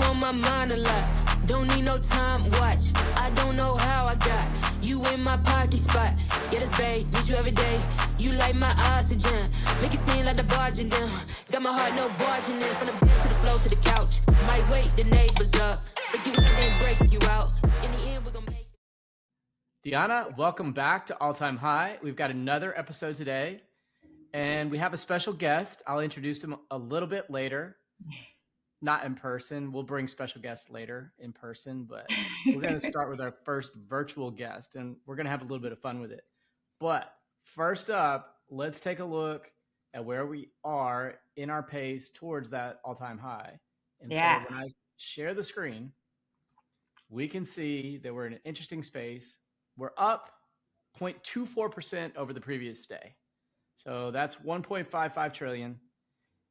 on my mind a lot. Don't need no time watch. I don't know how I got you in my pocket spot. Yeah, that's babe, need you every day. You like my oxygen. Make it seem like the barging down. Got my heart no barging in. From the bed to the floor to the couch. Might wake the neighbors up. Break you in, then break you out. In the end, we're gonna make it. Dionna, welcome back to All Time High. We've got another episode today, and we have a special guest. I'll introduce him a little bit later. Not in person. We'll bring special guests later in person, but we're going to start with our first virtual guest, and we're going to have a little bit of fun with it. But first up, let's take a look at where we are in our pace towards that all-time high. And so when I share the screen, we can see that we're in an interesting space. We're up 0.24% over the previous day. So that's 1.55 trillion.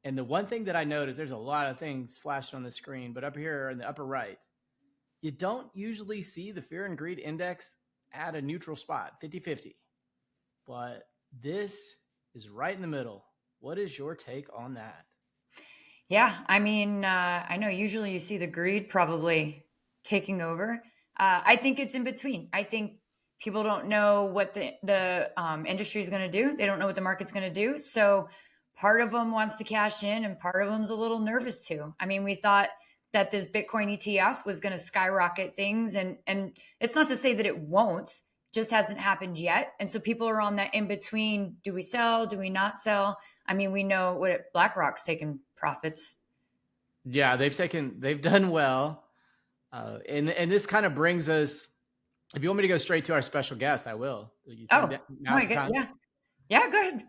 And the one thing that I noticed, there's a lot of things flashing on the screen, but up here in the upper right, you don't usually see the fear and greed index at a neutral spot, 50-50. But this is right in the middle. What is your take on that? Yeah, I mean, I know usually you see the greed probably taking over. I think it's in between. I think people don't know what the industry is going to do. They don't know what the market's going to do. So part of them wants to cash in and part of them's a little nervous too. I mean, we thought that this Bitcoin ETF was going to skyrocket things. And it's not to say that it won't, just hasn't happened yet. And so people are on that in between. Do we sell? Do we not sell? I mean, we know what BlackRock's taken profits. Yeah, they've done well. And this kind of brings us, if you want me to go straight to our special guest, I will. Oh my God. Yeah, go ahead.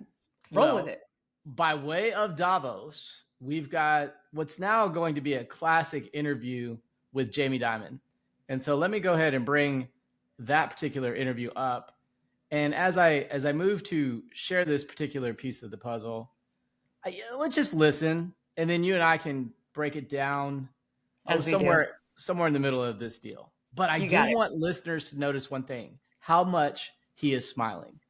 Roll with it. By way of Davos, we've got what's now going to be a classic interview with Jamie Dimon. And so let me go ahead and bring that particular interview up. And as I move to share this particular piece of the puzzle, let's just listen, and then you and I can break it down somewhere in the middle of this deal. But I do want listeners to notice one thing, how much he is smiling.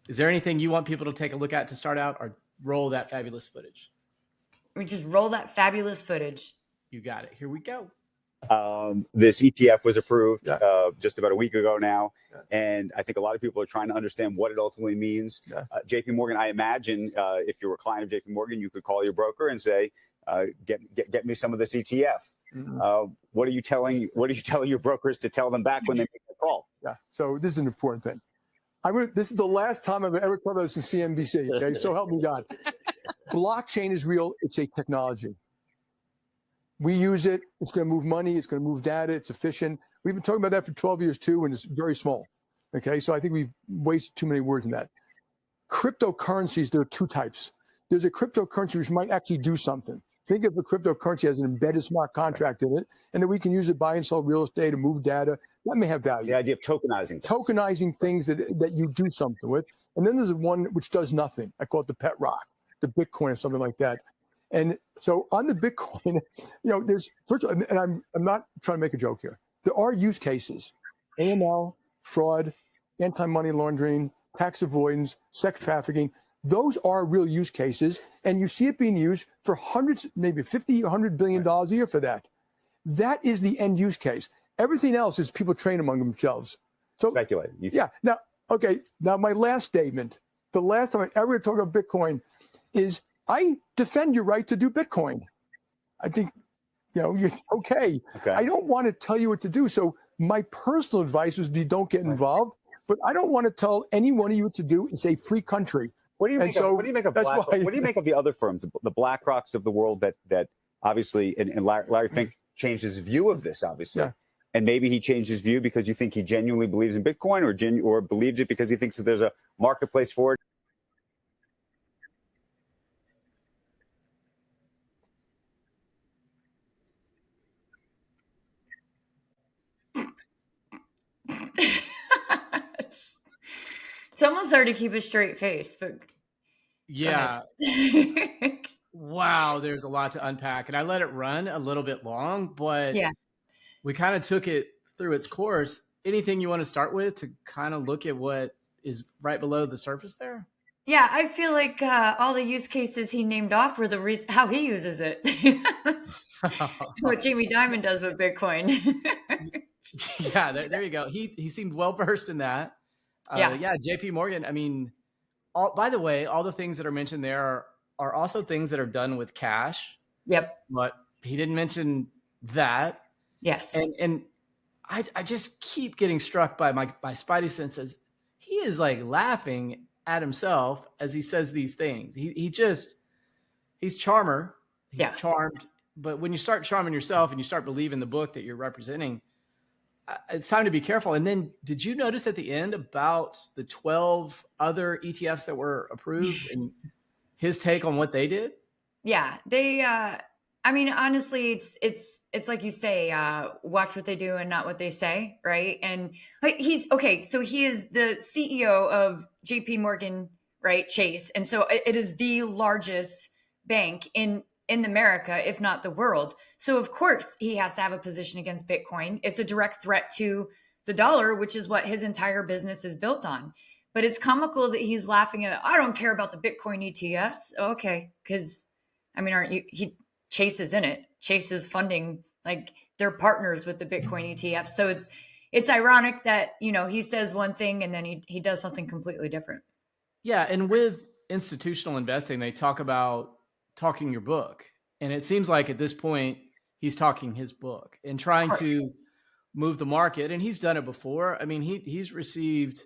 Is there anything you want people to take a look at to start out, or roll that fabulous footage? We just roll that fabulous footage. You got it. Here we go. This ETF was approved just about a week ago now. And I think a lot of people are trying to understand what it ultimately means. JP Morgan, I imagine if you were a client of JP Morgan, you could call your broker and say, get me some of this ETF. Mm-hmm. What are you telling your brokers to tell them back when they make the call? Yeah. So this is an important thing. This is the last time I've ever covered this in CNBC. Okay, so help me God. Blockchain is real. It's a technology. We use it. It's going to move money. It's going to move data. It's efficient. We've been talking about that for 12 years too, and it's very small. Okay, so I think we've wasted too many words in that. Cryptocurrencies, there are two types. There's a cryptocurrency which might actually do something. Think of a cryptocurrency as an embedded smart contract in it, and then we can use it, buy and sell real estate, and move data. That may have value. The idea of tokenizing. Tokenizing things that you do something with. And then there's one which does nothing. I call it the pet rock, the Bitcoin or something like that. And so on the Bitcoin, there's, first of all, and I'm not trying to make a joke here. There are use cases, AML, fraud, anti-money laundering, tax avoidance, sex trafficking. Those are real use cases. And you see it being used for hundreds, maybe 50, $100 billion a year for that. That is the end use case. Everything else is people train among themselves. So speculate. Now my last statement, the last time I ever talk about Bitcoin is I defend your right to do Bitcoin. I think, it's okay. I don't want to tell you what to do. So my personal advice would be don't get involved, but I don't want to tell any one of you what to do. It's a free country. What do you make of the other firms, the BlackRocks of the world that obviously, and Larry Fink changed his view of this, obviously. Yeah. And maybe he changed his view because you think he genuinely believes in Bitcoin, or believes it because he thinks that there's a marketplace for it. It's almost hard to keep a straight face, but yeah. Wow, there's a lot to unpack, and I let it run a little bit long, but we kind of took it through its course. Anything you want to start with to kind of look at what is right below the surface there? Yeah, I feel like all the use cases he named off were the reason how he uses it. That's what Jamie Dimon does with Bitcoin. Yeah, there you go. He seemed well versed in that. Yeah. Yeah, JP Morgan. I mean, by the way, all the things that are mentioned there are also things that are done with cash, Yep. but he didn't mention that. Yes. And I just keep getting struck by my spidey senses. He is like laughing at himself as he says these things. He's charmer. He's Yeah. charmed. But when you start charming yourself and you start believing the book that you're representing, it's time to be careful. And then did you notice at the end about the 12 other ETFs that were approved and his take on what they did? Yeah. They I mean, honestly, it's like you say, watch what they do and not what they say, right? And he's okay. So he is the CEO of JP Morgan, right? Chase, and so it is the largest bank in America, if not the world. So of course he has to have a position against Bitcoin. It's a direct threat to the dollar, which is what his entire business is built on. But it's comical that he's laughing at, I don't care about the Bitcoin ETFs. Okay, because I mean, aren't you? Chase is in it. Chase is funding, like they're partners with the Bitcoin ETF. So it's ironic that, he says one thing and then he does something completely different. Yeah. And with institutional investing, they talk about talking your book. And it seems like at this point, he's talking his book and trying to move the market. And he's done it before. I mean, he's received,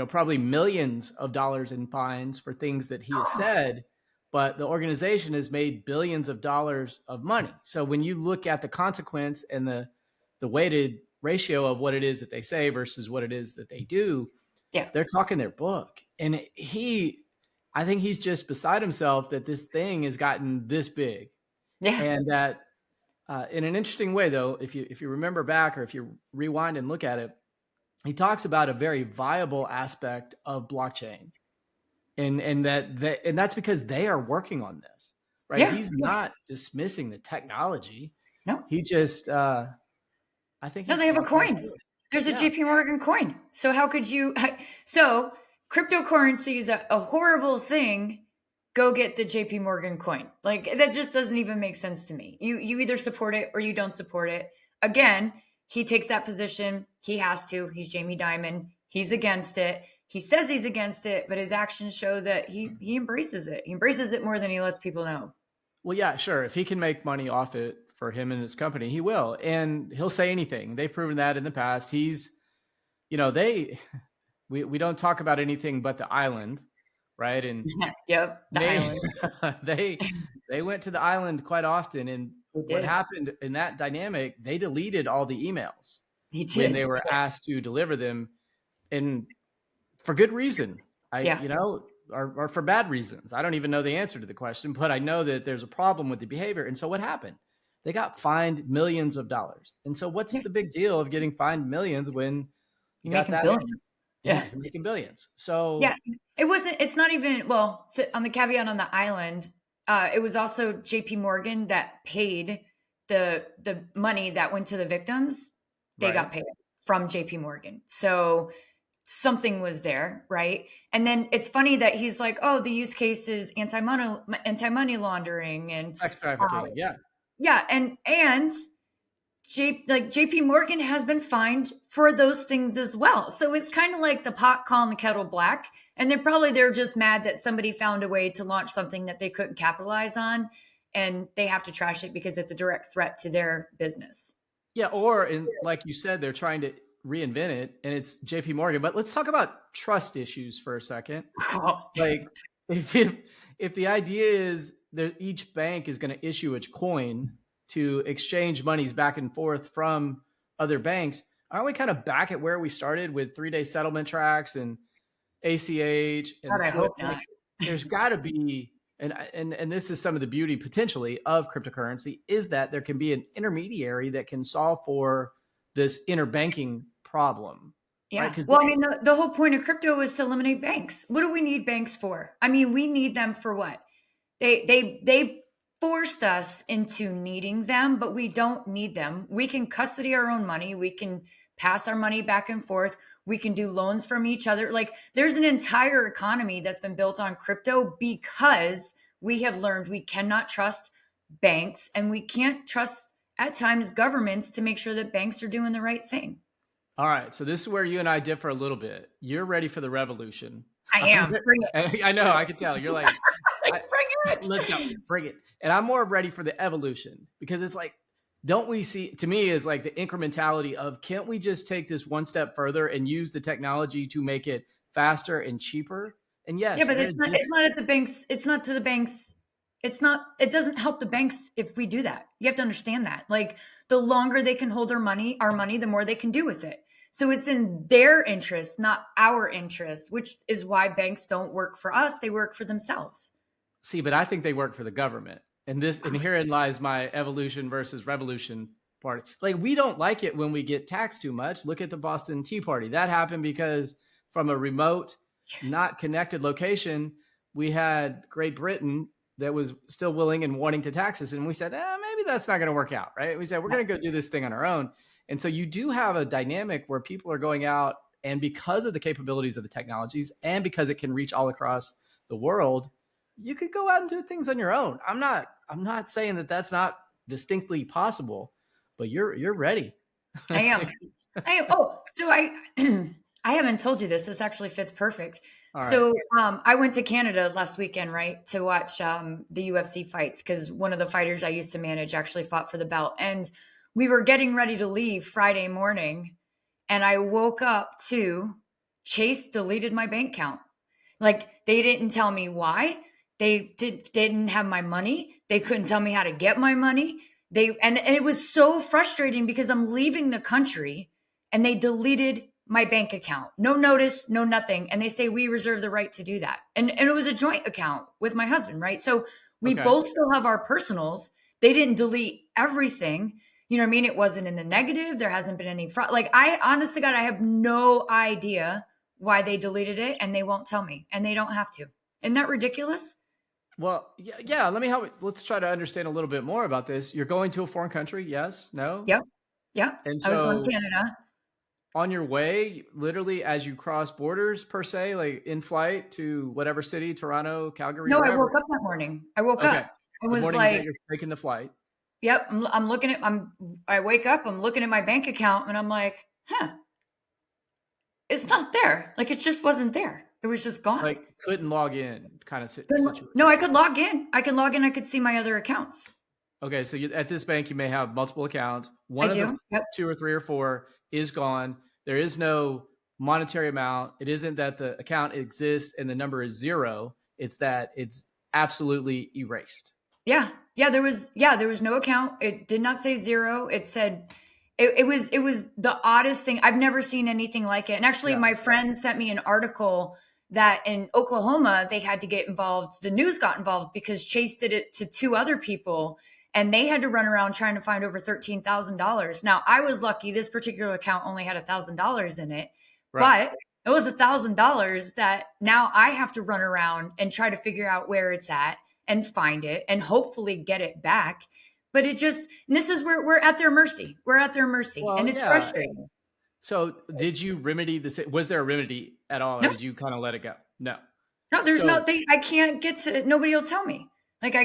probably millions of dollars in fines for things that he has said. But the organization has made billions of dollars of money. So when you look at the consequence and the weighted ratio of what it is that they say versus what it is that they do, they're talking their book. And I think he's just beside himself that this thing has gotten this big. Yeah. And that in an interesting way, though, if you remember back or if you rewind and look at it, he talks about a very viable aspect of blockchain. And that's because they are working on this, right? Yeah. He's not dismissing the technology. No. He just, I think they have a coin. There's a JP Morgan coin. So how could you? So cryptocurrency is a horrible thing. Go get the JP Morgan coin. Like that just doesn't even make sense to me. You either support it or you don't support it. Again, he takes that position. He has to. He's Jamie Dimon. He's against it. He says he's against it, but his actions show that he embraces it. He embraces it more than he lets people know. Well, yeah, sure. If he can make money off it for him and his company, he will. And he'll say anything. They've proven that in the past. He's, we don't talk about anything but the island, right? And yep, island. they went to the island quite often. And what happened in that dynamic, they deleted all the emails when they were asked to deliver them. And for good reason, or for bad reasons. I don't even know the answer to the question, but I know that there's a problem with the behavior. And so what happened? They got fined millions of dollars. And so what's the big deal of getting fined millions when you got that? Billions. Yeah, you're making billions. So it's not even, well, so on the caveat on the island, it was also JP Morgan that paid the money that went to the victims. They got paid from JP Morgan. So something was there, right? And then it's funny that he's like, oh, the use case is anti-money laundering and sex trafficking. And JP Morgan has been fined for those things as well. So it's kind of like the pot calling the kettle black. And they're just mad that somebody found a way to launch something that they couldn't capitalize on, and they have to trash it because it's a direct threat to their business. Yeah, like you said, they're trying to reinvent it, and it's JP Morgan. But let's talk about trust issues for a second. Like if the idea is that each bank is going to issue its coin to exchange monies back and forth from other banks, aren't we kind of back at where we started with 3-day settlement tracks and ACH and I hope not. There's got to be, and this is some of the beauty potentially of cryptocurrency, is that there can be an intermediary that can solve for this interbanking problem. Yeah. Right? Well, I mean, the whole point of crypto is to eliminate banks. What do we need banks for? I mean, we need them for what? They forced us into needing them, but we don't need them. We can custody our own money. We can pass our money back and forth. We can do loans from each other. Like there's an entire economy that's been built on crypto because we have learned we cannot trust banks and we can't trust at times governments to make sure that banks are doing the right thing. All right. So this is where you and I differ a little bit. You're ready for the revolution. I am. Bring it. I know. I can tell. You're like, Bring it. Let's go. Bring it. And I'm more ready for the evolution because it's like, don't we see, to me, is like the incrementality of can't we just take this one step further and use the technology to make it faster and cheaper? And yes, yeah, but it's not at the banks. It's not to the banks. It doesn't help the banks if we do that. You have to understand that. Like the longer they can hold our money, the more they can do with it. So it's in their interest, not our interest, which is why banks don't work for us. They work for themselves. See, but I think they work for the government. And herein lies my evolution versus revolution part. Like we don't like it when we get taxed too much. Look at the Boston Tea Party. That happened because from a remote, not connected location, we had Great Britain that was still willing and wanting to tax us. And we said, maybe that's not going to work out, right? We said, we're going to go do this thing on our own. And so you do have a dynamic where people are going out and because of the capabilities of the technologies and because it can reach all across the world, you could go out and do things on your own. I'm not saying that that's not distinctly possible, but you're ready. I am. Oh, so I haven't told you this. This actually fits perfect. Right. So I went to Canada last weekend, right, to watch the UFC fights because one of the fighters I used to manage actually fought for the belt. And we were getting ready to leave Friday morning, and I woke up to Chase deleted my bank account. Like they didn't tell me why. They didn't have my money. They couldn't tell me how to get my money. And it was so frustrating because I'm leaving the country and they deleted my bank account. No notice, no nothing. And they say, we reserve the right to do that. And it was a joint account with my husband, right? So we both still have our personals. They didn't delete everything. You know what I mean? It wasn't in the negative. There hasn't been any fraud. Like I, honest to God, I have no idea why they deleted it and they won't tell me and they don't have to. Isn't that ridiculous? Well, yeah. Let me help. Let's try to understand a little bit more about this. You're going to a foreign country. Yes. No. Yep. And so I was going to Canada. On your way, literally as you cross borders per se, like in flight to whatever city, Toronto, Calgary. No, wherever. I woke up that morning. I woke up. I was like, you're taking the flight. Yep. I'm looking at, I wake up, I'm looking at my bank account and I'm like, it's not there. Like it just wasn't there. It was just gone. Like couldn't log in kind of situation. No, I could log in. I could see my other accounts. Okay. So at this bank, you may have multiple accounts. One of the 2 or 3 or 4 is gone. There is no monetary amount. It isn't that the account exists and the number is 0. It's that it's absolutely erased. Yeah. There was no account. It did not say 0. It said it was the oddest thing. I've never seen anything like it. And actually my friend sent me an article that in Oklahoma, they had to get involved. The news got involved because Chase did it to 2 other people and they had to run around trying to find over $13,000. Now I was lucky. This particular account only had $1,000 in it, but it was $1,000 that now I have to run around and try to figure out where it's at and find it and hopefully get it back. But this is where we're at their mercy. We're at their mercy. Well, and it's frustrating. So did you remedy was there a remedy at all? No. Or did you kind of let it go? No, there's I can't get to it. Nobody will tell me. Like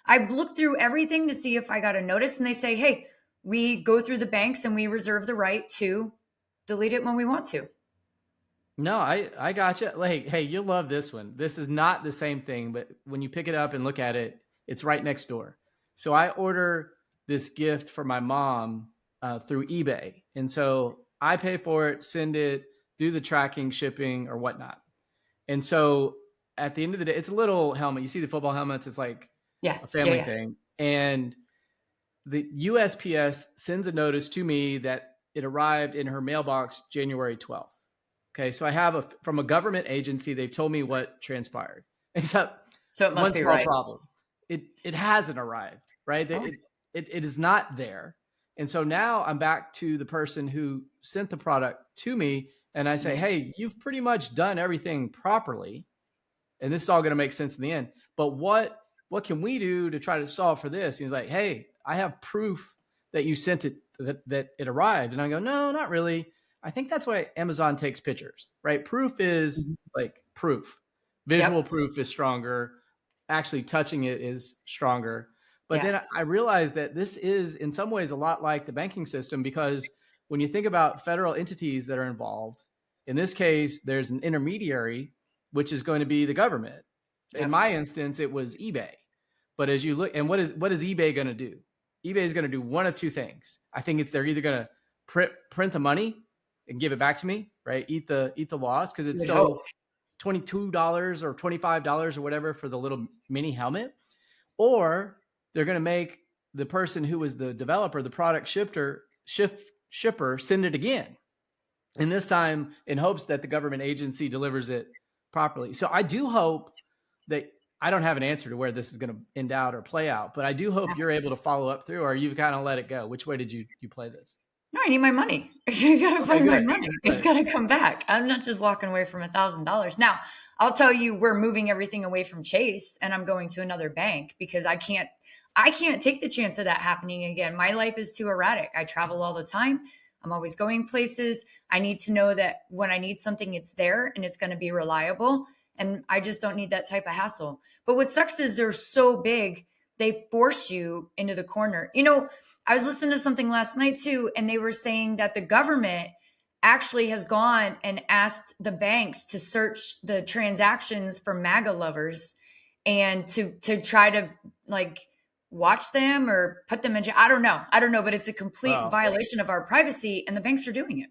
I've looked through everything to see if I got a notice and they say, hey, we go through the banks and we reserve the right to delete it when we want to. No, I got you. Like, hey, you'll love this one. This is not the same thing, but when you pick it up and look at it, it's right next door. So I order this gift for my mom through eBay. And so I pay for it, send it, do the tracking, shipping or whatnot. And so at the end of the day, it's a little helmet. You see the football helmets. It's like a family thing. And the USPS sends a notice to me that it arrived in her mailbox January 12th. Okay, so I have from a government agency, they've told me what transpired. Except so it must one be small right. problem. It hasn't arrived, right? Oh. It is not there. And so now I'm back to the person who sent the product to me and I say, hey, you've pretty much done everything properly. And this is all going to make sense in the end. But what can we do to try to solve for this? And he's like, hey, I have proof that you sent it, that it arrived. And I go, no, not really. I think that's why Amazon takes pictures, right? Proof is like proof. Visual proof is stronger. Actually touching it is stronger. But then I realized that this is in some ways a lot like the banking system, because when you think about federal entities that are involved, in this case, there's an intermediary, which is going to be the government. In my instance, it was eBay. But as you look, and what is eBay going to do? eBay is going to do one of two things. I think they're either going to print the money and give it back to me, right? Eat the loss, because it's so $22 or $25 or whatever for the little mini helmet, or they're going to make the person who was the developer, the product shipper, send it again. And this time in hopes that the government agency delivers it properly. So I do hope that, I don't have an answer to where this is going to end out or play out, but I do hope you're able to follow up through, or you've kind of let it go. Which way did you play this? No, I need my money. I gotta find my money. It's gotta come back. I'm not just walking away from $1,000. Now, I'll tell you, we're moving everything away from Chase, and I'm going to another bank because I can't take the chance of that happening again. My life is too erratic. I travel all the time. I'm always going places. I need to know that when I need something, it's there and it's going to be reliable. And I just don't need that type of hassle. But what sucks is they're so big, they force you into the corner. You know, I was listening to something last night too, and they were saying that the government actually has gone and asked the banks to search the transactions for MAGA lovers and to try to like watch them or put them in jail. I don't know, but it's a complete violation of our privacy, and the banks are doing it.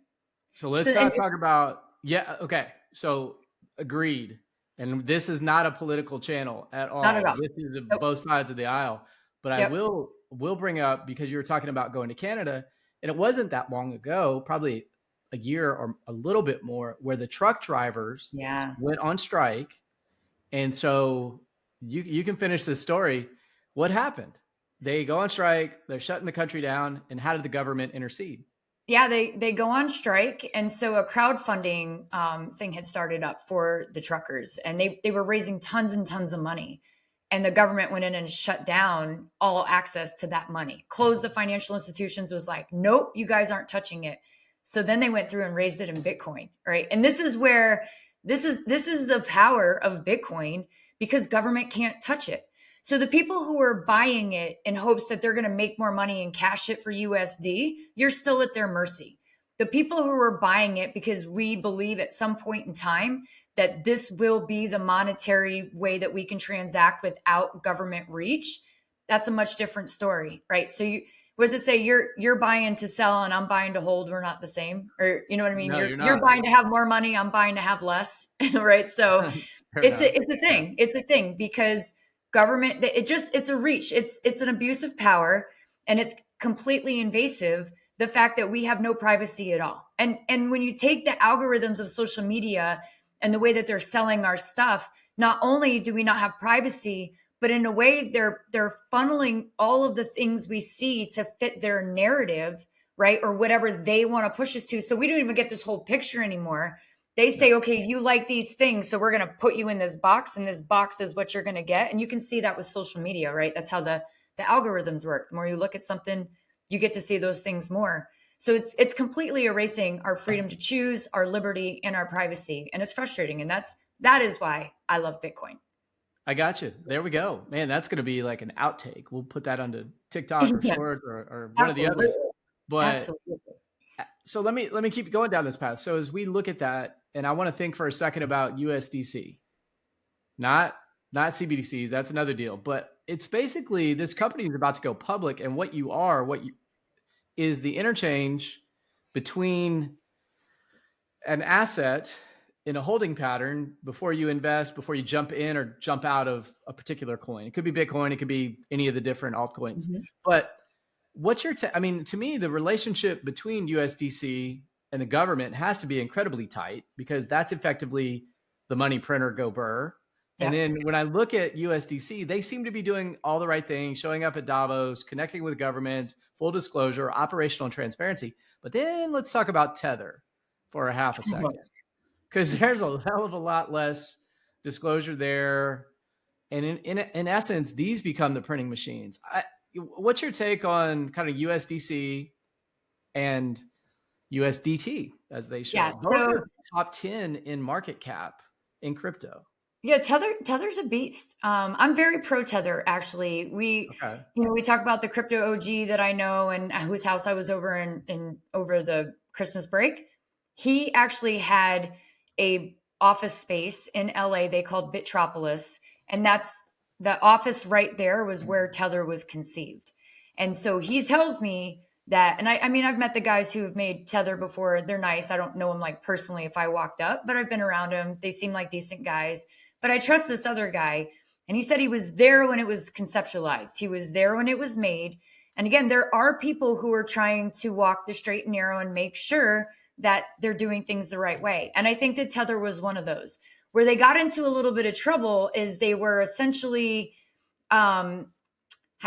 So let's talk about, okay. So agreed. And this is not a political channel at all. Not at all. This is both sides of the aisle. But I will bring up, because you were talking about going to Canada, and it wasn't that long ago, probably a year or a little bit more, where the truck drivers went on strike. And so you can finish this story. What happened? They go on strike, they're shutting the country down, and how did the government intercede? Yeah, they go on strike. And so a crowdfunding thing had started up for the truckers, and they were raising tons and tons of money. And the government went in and shut down all access to that money, closed the financial institutions, was like, nope, you guys aren't touching it. So then they went through and raised it in Bitcoin, right? And this is where, this is the power of Bitcoin, because government can't touch it. So the people who are buying it in hopes that they're going to make more money and cash it for USD, you're still at their mercy. The people who are buying it because we believe at some point in time that this will be the monetary way that we can transact without government reach, that's a much different story, right? So what does it say? You're buying to sell and I'm buying to hold. We're not the same. Or you know what I mean? No, you're buying to have more money. I'm buying to have less, right? So it's a thing. It's a thing because government, it's a reach. It's an abuse of power, and it's completely invasive. The fact that we have no privacy at all. And when you take the algorithms of social media and the way that they're selling our stuff, not only do we not have privacy, but in a way they're funneling all of the things we see to fit their narrative, right? Or whatever they want to push us to. So we don't even get this whole picture anymore. They say, okay, you like these things, so we're going to put you in this box, and this box is what you're going to get. And you can see that with social media, right? That's how the algorithms work. The more you look at something, you get to see those things more. So it's completely erasing our freedom to choose, our liberty, and our privacy. And it's frustrating. And that is why I love Bitcoin. I got you. There we go. Man, that's going to be like an outtake. We'll put that onto TikTok or Shorts or one of the others. But so let me keep going down this path. So as we look at that, and I want to think for a second about USDC, not CBDCs. That's another deal. But it's basically this company is about to go public, and what you is the interchange between an asset in a holding pattern before you invest, before you jump in or jump out of a particular coin. It could be Bitcoin, it could be any of the different altcoins. Mm-hmm. But what's your to me, the relationship between USDC and the government has to be incredibly tight, because that's effectively the money printer go burr. Yeah. And then when I look at USDC, they seem to be doing all the right things, showing up at Davos, connecting with governments, full disclosure, operational transparency. But then let's talk about Tether for a half a second, because there's a hell of a lot less disclosure there. And in essence, these become the printing machines. What's your take on kind of USDC and USDT, as they show. Yeah. Both So are top 10 in market cap in crypto. yeah, Tether's a beast. I'm very pro Tether, actually. Okay. We talk about the crypto OG that I know and whose house I was over in over the Christmas break. He actually had a office space in LA they called Bitropolis, and that's the office right there was where Tether was conceived. And so he tells me that, and I mean, I've met the guys who have made Tether before. They're nice. I don't know them like personally if I walked up, but I've been around them. They seem like decent guys. But I trust this other guy. And he said he was there when it was conceptualized. He was there when it was made. And again, there are people who are trying to walk the straight and narrow and make sure that they're doing things the right way. And I think that Tether was one of those. Where they got into a little bit of trouble is they were essentially, how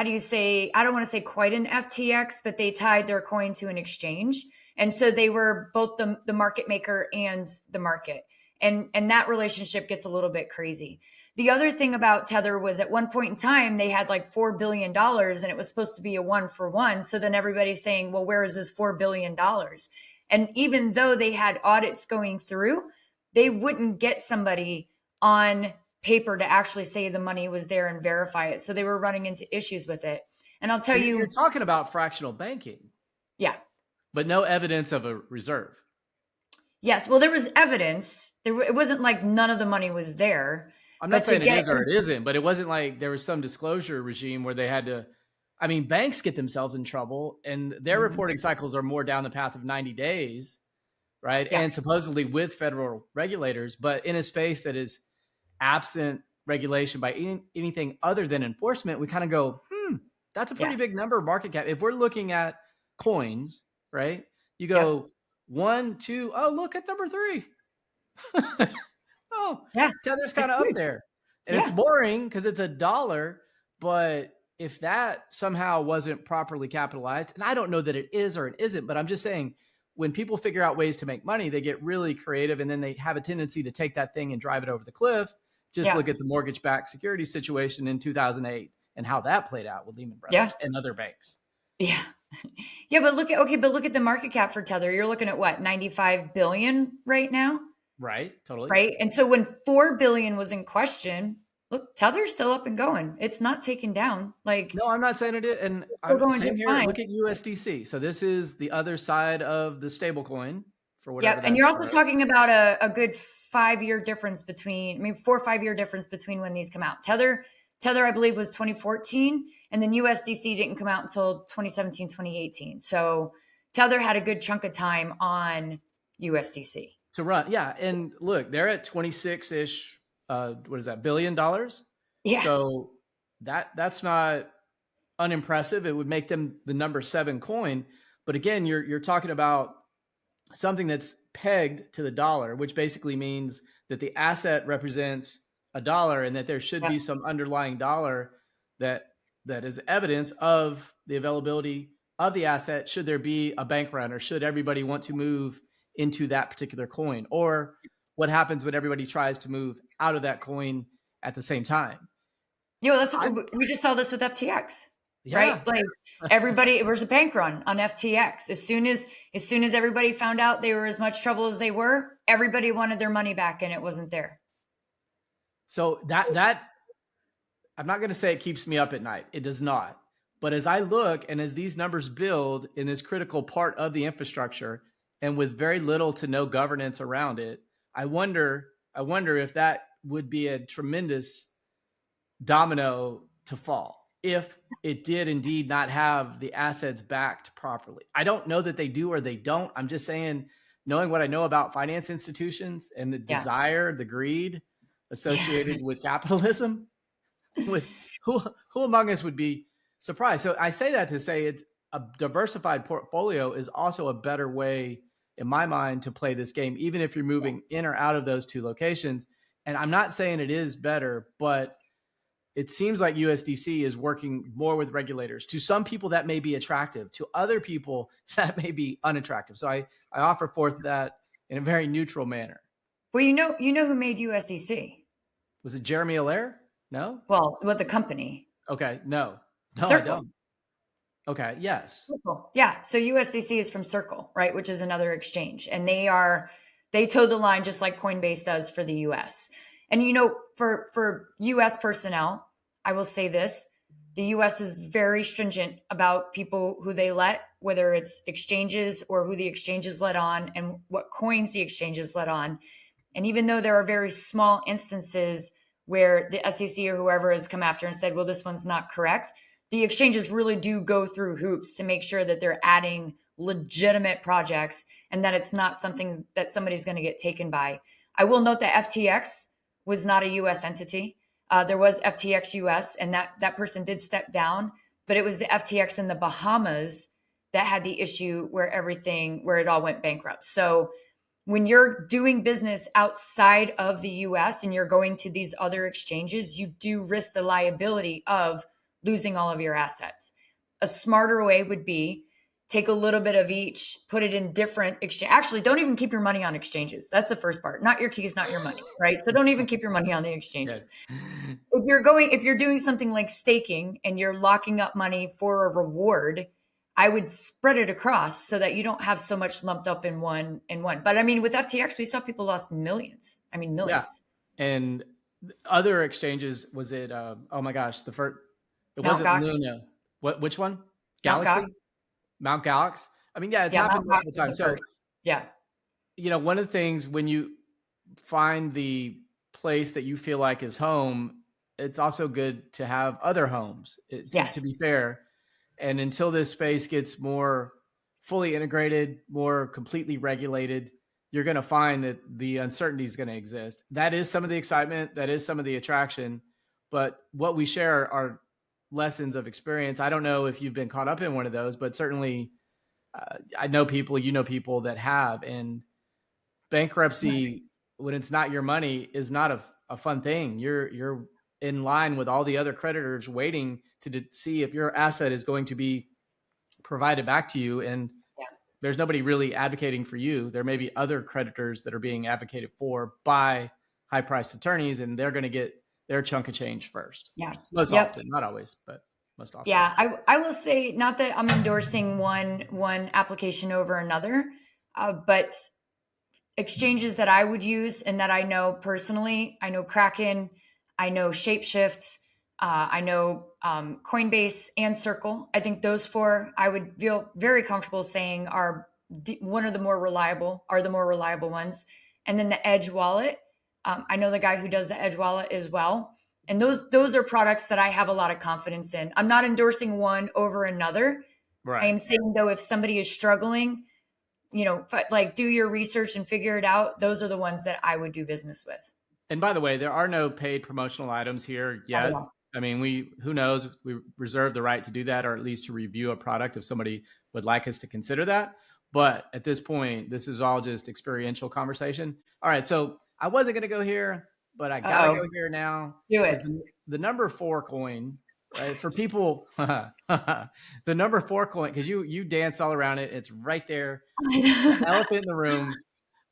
do you say, I don't want to say quite an FTX, but they tied their coin to an exchange. And so they were both the market maker and the market. And that relationship gets a little bit crazy. The other thing about Tether was at one point in time, they had like $4 billion and it was supposed to be a 1-for-1. So then everybody's saying, well, where is this $4 billion? And even though they had audits going through, they wouldn't get somebody on paper to actually say the money was there and verify it. So they were running into issues with it. And I'll tell you, you're talking about fractional banking. Yeah. But no evidence of a reserve. Yes. Well, there was evidence. It wasn't like none of the money was there. I'm not saying it is or it isn't, but it wasn't like there was some disclosure regime where they had to, I mean, banks get themselves in trouble and their reporting cycles are more down the path of 90 days, right? Yeah. And supposedly with federal regulators, but in a space that is absent regulation by anything other than enforcement, we kind of go, that's a pretty big number of market cap. If we're looking at coins, right? You go 1, 2, oh, look at number 3. Oh, yeah, Tether's kind of up there. And it's boring because it's $1, but if that somehow wasn't properly capitalized, and I don't know that it is or it isn't, but I'm just saying when people figure out ways to make money, they get really creative and then they have a tendency to take that thing and drive it over the cliff. Just look at the mortgage-backed security situation in 2008 and how that played out with Lehman Brothers and other banks. Yeah. Yeah, but look at the market cap for Tether. You're looking at what, 95 billion right now? Right, totally. Right. And so when 4 billion was in question, look, Tether's still up and going. It's not taken down. Like, no, I'm not saying it is. And I'm same here. Look at USDC. So this is the other side of the stable coin for whatever. Yeah, and you're also talking about a good 5-year difference between, 4 or 5 year difference between when these come out. Tether, I believe, was 2014, and then USDC didn't come out until 2017, 2018. So Tether had a good chunk of time on USDC to run. Yeah. And look, they're at 26-ish, billion dollars. Yeah. So that's not unimpressive. It would make them the number 7 coin. But again, you're talking about something that's pegged to the dollar, which basically means that the asset represents $1 and that there should be some underlying dollar that is evidence of the availability of the asset. Should there be a bank run or should everybody want to move into that particular coin, or what happens when everybody tries to move out of that coin at the same time? We just saw this with FTX, right? Like everybody, it was a bank run on FTX. As soon as everybody found out they were as much trouble as they were, everybody wanted their money back and it wasn't there. So that I'm not going to say it keeps me up at night. It does not. But as I look and as these numbers build in this critical part of the infrastructure and with very little to no governance around it, I wonder if that would be a tremendous domino to fall if it did indeed not have the assets backed properly. I don't know that they do or they don't. I'm just saying, knowing what I know about finance institutions and the desire, the greed associated with capitalism, with who among us would be surprised? So I say that to say it's a diversified portfolio is also a better way in my mind to play this game, even if you're moving in or out of those two locations. And I'm not saying it is better, but it seems like USDC is working more with regulators. To some people that may be attractive, to other people that may be unattractive. So I offer forth that in a very neutral manner. Well, you know who made USDC? Was it Jeremy Allaire? No? Well, with the company. Okay. No, Circle. I don't. Okay. Yes. Circle. Yeah. So USDC is from Circle, right? Which is another exchange. And they toe the line just like Coinbase does for the US. And for US personnel, I will say this. The US is very stringent about people who they let, whether it's exchanges or who the exchanges let on and what coins the exchanges let on. And even though there are very small instances where the SEC or whoever has come after and said, well, this one's not correct, the exchanges really do go through hoops to make sure that they're adding legitimate projects and that it's not something that somebody's going to get taken by. I will note that FTX was not a US entity. There was FTX US, and that person did step down, but it was the FTX in the Bahamas that had the issue where it all went bankrupt. So when you're doing business outside of the US and you're going to these other exchanges, you do risk the liability of losing all of your assets. A smarter way would be take a little bit of each, put it in different exchange. Actually, don't even keep your money on exchanges. That's the first part. Not your keys, not your money, right? So don't even keep your money on the exchanges. Yes. If you're doing something like staking and you're locking up money for a reward, I would spread it across so that you don't have so much lumped up in one. But I mean, with FTX, we saw people lost millions. I mean, millions. Yeah. And other exchanges, was it, oh my gosh, it Mount wasn't Gox. Luna. Which one? Mount Galaxy? Gox. Mount Gox? I mean, yeah, it's happened Mount Gox multiple times. was the So, first. Yeah. one of the things when you find the place that you feel like is home, it's also good to have other homes, Yes. to be fair. And until this space gets more fully integrated, more completely regulated, you're going to find that the uncertainty is going to exist. That is some of the excitement. That is some of the attraction. But what we share are lessons of experience. I don't know if you've been caught up in one of those, but certainly I know people that have. And bankruptcy, when it's not your money, is not a fun thing. You're in line with all the other creditors waiting to see if your asset is going to be provided back to you. And there's nobody really advocating for you. There may be other creditors that are being advocated for by high-priced attorneys, and they're going to get their chunk of change first. Yeah. Most often, not always, but most often. Yeah, I will say, not that I'm endorsing one application over another, but exchanges that I would use and that I know personally, I know Kraken, I know Shapeshift, I know Coinbase and Circle. I think those four I would feel very comfortable saying are the more reliable ones. And then the Edge wallet, I know the guy who does the Edge wallet as well. And those are products that I have a lot of confidence in. I'm not endorsing one over another. Right. I am saying, though, if somebody is struggling, like do your research and figure it out. Those are the ones that I would do business with. And by the way, there are no paid promotional items here yet. I mean, who knows? We reserve the right to do that, or at least to review a product if somebody would like us to consider that. But at this point, this is all just experiential conversation. All right. So I wasn't going to go here, but I got to go here now. Do it. The number 4 coin, right? For people, the number 4 coin, because you dance all around it. It's right there. Elephant in the room.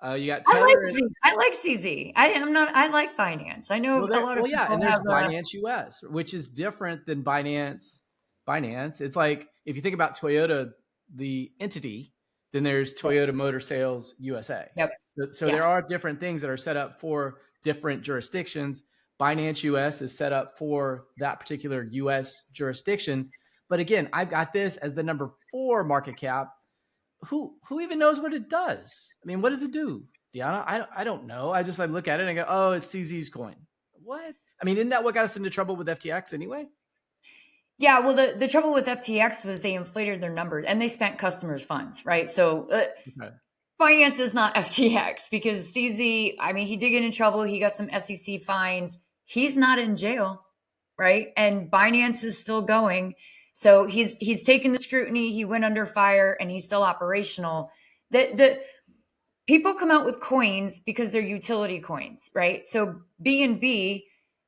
You got Tether. I like CZ. I like Binance. I know a lot of people and there's have Binance US, which is different than Binance. It's like, if you think about Toyota, the entity, then there's Toyota Motor Sales USA. Yep. So there are different things that are set up for different jurisdictions. Binance US is set up for that particular US jurisdiction. But again, I've got this as the number 4 market cap. Who even knows what it does? I mean, what does it do, Dionna? I don't know. I just look at it and I go, oh, it's CZ's coin. What? I mean, isn't that what got us into trouble with FTX anyway? Yeah, well, the trouble with FTX was they inflated their numbers and they spent customers' funds, right? So Binance is not FTX because CZ, I mean, he did get in trouble. He got some SEC fines. He's not in jail, right? And Binance is still going. So he's taken the scrutiny. He went under fire, and he's still operational. The people come out with coins because they're utility coins, right? So BNB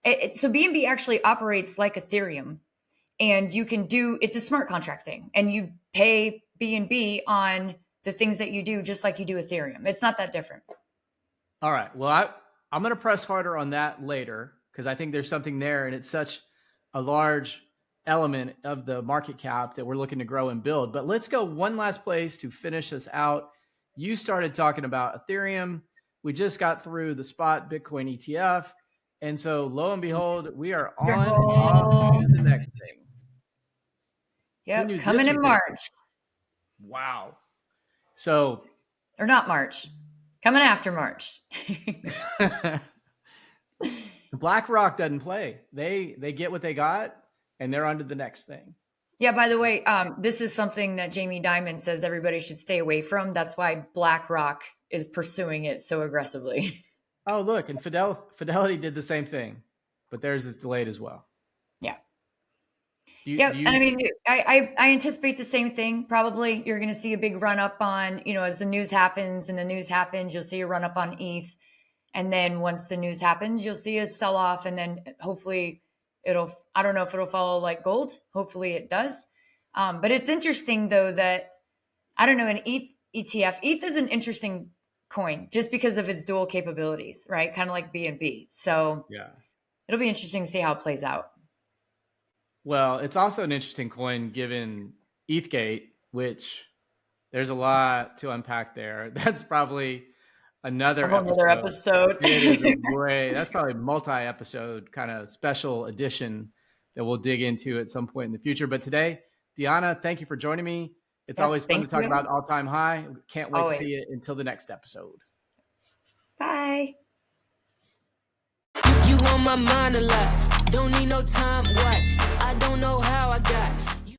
actually operates like Ethereum, and you can it's a smart contract thing, and you pay BNB on the things that you do just like you do Ethereum. It's not that different. All right. Well, I'm going to press harder on that later because I think there's something there, and it's such a large element of the market cap that we're looking to grow and build. But let's go one last place to finish us out. You started talking about Ethereum. We just got through the spot Bitcoin ETF. And so lo and behold, we are on and off to the next thing. Yep, coming in March. Wow. So, or not March, coming after March. BlackRock doesn't play. They get what they got, and they're on to the next thing. Yeah, by the way, this is something that Jamie Dimon says everybody should stay away from. That's why BlackRock is pursuing it so aggressively. Oh, look, and Fidelity did the same thing, but theirs is delayed as well. Yeah. And I mean, I anticipate the same thing. Probably you're going to see a big run up on, as the news happens, you'll see a run up on ETH. And then once the news happens, you'll see a sell off, and then hopefully I don't know if it'll follow like gold. Hopefully it does. But it's interesting though that, I don't know, an ETH ETF, ETH is an interesting coin just because of its dual capabilities, right? Kind of like BNB. So yeah, it'll be interesting to see how it plays out. Well, it's also an interesting coin given ETHgate, which there's a lot to unpack there. That's probably another episode. That's probably a multi-episode kind of special edition that we'll dig into at some point in the future. But today, Dionna, thank you for joining me. It's always fun to talk about all-time high. Can't wait to see it until the next episode. Bye. You on my mind a lot. Don't need no time watch. I don't know how I got